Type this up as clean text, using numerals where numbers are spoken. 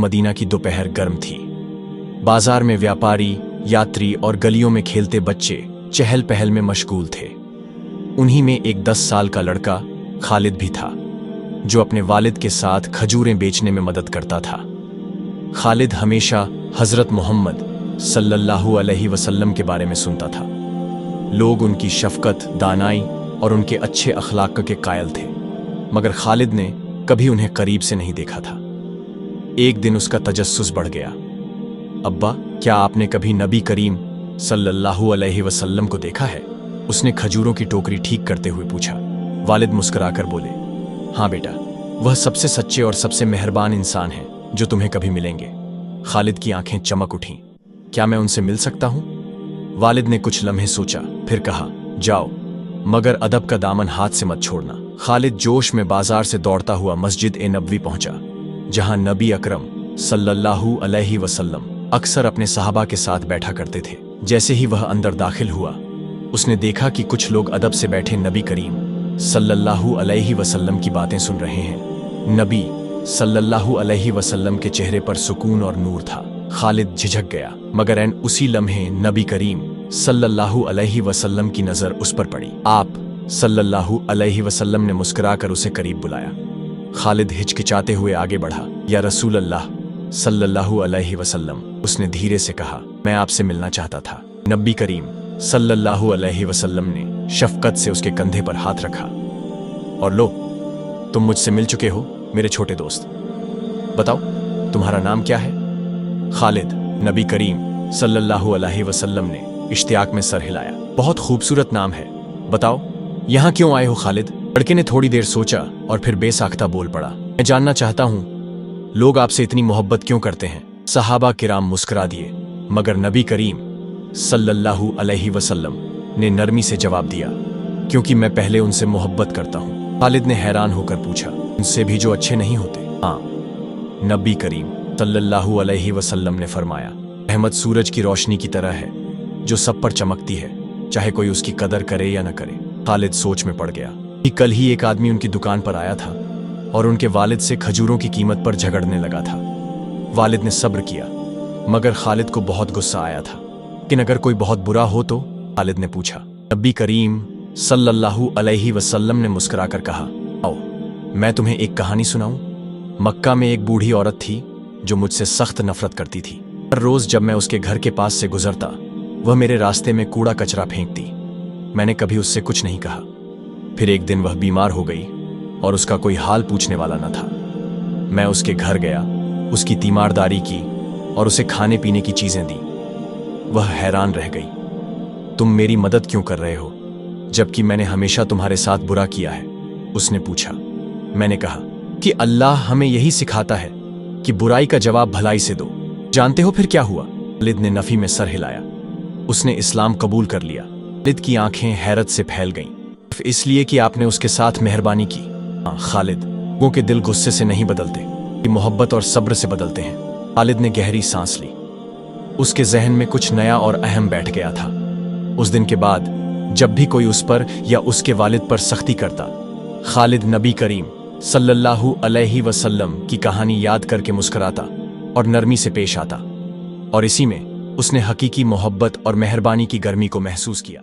Medina की दोपहर गर्म थी। बाजार में व्यापारी, यात्री और गलियों में खेलते बच्चे चहल पहल में मशगूल थे। उन्हीं में एक 10 साल का लड़का खालिद भी था, जो अपने वालिद के साथ खजूरें बेचने में मदद करता था। खालिद हमेशा हज़रत मोहम्मद सल्लल्लाहु अलैहि वसल्लम के बारे में सुनता था। लोग उनकी शफकत, दानाई और उनके अच्छे अखलाक के कायल थे, मगर खालिद ने कभी उन्हें करीब से नहीं देखा था। एक दिन उसका तजस्सुस बढ़ गया। अब्बा, क्या आपने कभी नबी करीम सल्लल्लाहु अलैहि वसल्लम को देखा है? उसने खजूरों की टोकरी ठीक करते हुए पूछा। वालिद मुस्कुराकर बोले, हाँ बेटा, वह सबसे सच्चे और सबसे मेहरबान इंसान हैं जो तुम्हें कभी मिलेंगे। खालिद की आंखें चमक उठीं। क्या मैं उनसे मिल सकता हूं? वालिद ने कुछ लम्हे सोचा, फिर कहा, जाओ, मगर अदब का दामन हाथ से मत छोड़ना। खालिद जोश में बाजार से दौड़ता हुआ मस्जिद ए नबवी पहुंचा, जहां नबी अकरम सल्लल्लाहु अलैहि वसल्लम अक्सर अपने सहाबा के साथ बैठा करते थे। जैसे ही वह अंदर दाखिल हुआ, उसने देखा कि कुछ लोग अदब से बैठे नबी करीम सल्लल्लाहु अलैहि वसल्लम की बातें सुन रहे हैं। नबी सल्लल्लाहु अलैहि वसल्लम के चेहरे पर सुकून और नूर था। खालिद झिझक गया, मगर एन उसी लम्हे नबी करीम सल्लल्लाहु अलैहि वसल्लम की नजर उस पर पड़ी। आप सल्लल्लाहु अलैहि वसल्लम ने मुस्कुराकर उसे करीब बुलाया। खालिद हिचकिचाते हुए आगे बढ़ा। या रसूल अल्लाह सल्लल्लाहु अलैहि वसल्लम, उसने धीरे से कहा, मैं आपसे मिलना चाहता था। नबी करीम सल्लल्लाहु अलैहि वसल्लम ने शफकत से उसके कंधे पर हाथ रखा। और लो, तुम मुझसे मिल चुके हो मेरे छोटे दोस्त। बताओ, तुम्हारा नाम क्या है? खालिद। नबी करीम सल्लल्लाहु अलैहि वसल्लम ने इश्तियाक में सर हिलाया। बहुत खूबसूरत नाम है, बताओ यहां क्यों आए हो खालिद? लड़के ने थोड़ी देर सोचा और फिर बेसाख्ता बोल पड़ा, मैं जानना चाहता हूं लोग आपसे इतनी मोहब्बत क्यों करते हैं। सहाबा किराम मुस्कुरा दिए, मगर नबी करीम सल्लल्लाहु अलैहि वसल्लम ने नरमी से जवाब दिया, क्योंकि मैं पहले उनसे मोहब्बत करता हूं। खालिद ने हैरान होकर पूछा, उनसे भी जो अच्छे नहीं होते? हाँ। नबी करीम सल्लल्लाहु अलैहि वसल्लम ने फरमाया, रहमत सूरज की रोशनी की तरह है जो सब पर चमकती है, चाहे कोई उसकी कदर करे या न करे। खालिद सोच में पड़ गया कि कल ही एक आदमी उनकी दुकान पर आया था और उनके वालिद से खजूरों की कीमत पर झगड़ने लगा था। वालिद ने सब्र किया, मगर खालिद को बहुत गुस्सा आया था। लेकिन अगर कोई बहुत बुरा हो तो? खालिद ने पूछा। नबी करीम सल्लल्लाहु अलैहि वसल्लम ने मुस्कुराकर कहा, आओ मैं तुम्हें एक कहानी सुनाऊं। मक्का में एक बूढ़ी औरत थी जो मुझसे सख्त नफरत करती थी। हर रोज जब मैं उसके घर के पास से गुजरता, वह मेरे रास्ते में कूड़ा कचरा फेंकती। मैंने कभी उससे कुछ नहीं कहा। फिर एक दिन वह बीमार हो गई और उसका कोई हाल पूछने वाला न था। मैं उसके घर गया, उसकी तीमारदारी की और उसे खाने पीने की चीजें दी। वह हैरान रह गई, तुम मेरी मदद क्यों कर रहे हो जबकि मैंने हमेशा तुम्हारे साथ बुरा किया है? उसने पूछा। मैंने कहा कि अल्लाह हमें यही सिखाता है कि बुराई का जवाब भलाई से दो। जानते हो फिर क्या हुआ? खालिद ने नफी में सर हिलाया। उसने इस्लाम कबूल कर लिया। खालिद की आंखें हैरत से फैल गईं, सिर्फ इसलिए कि आपने उसके साथ मेहरबानी की। हाँ खालिद, लोगों के दिल गुस्से से नहीं बदलते, ये मोहब्बत और सब्र से बदलते हैं। खालिद ने गहरी सांस ली। उसके जहन में कुछ नया और अहम बैठ गया था। उस दिन के बाद जब भी कोई उस पर या उसके वालिद पर सख्ती करता, खालिद नबी करीम सल्लल्लाहु अलैहि वसल्लम की कहानी याद करके मुस्कुराता और नरमी से पेश आता, और इसी में उसने हकीकी मोहब्बत और मेहरबानी की गर्मी को महसूस किया।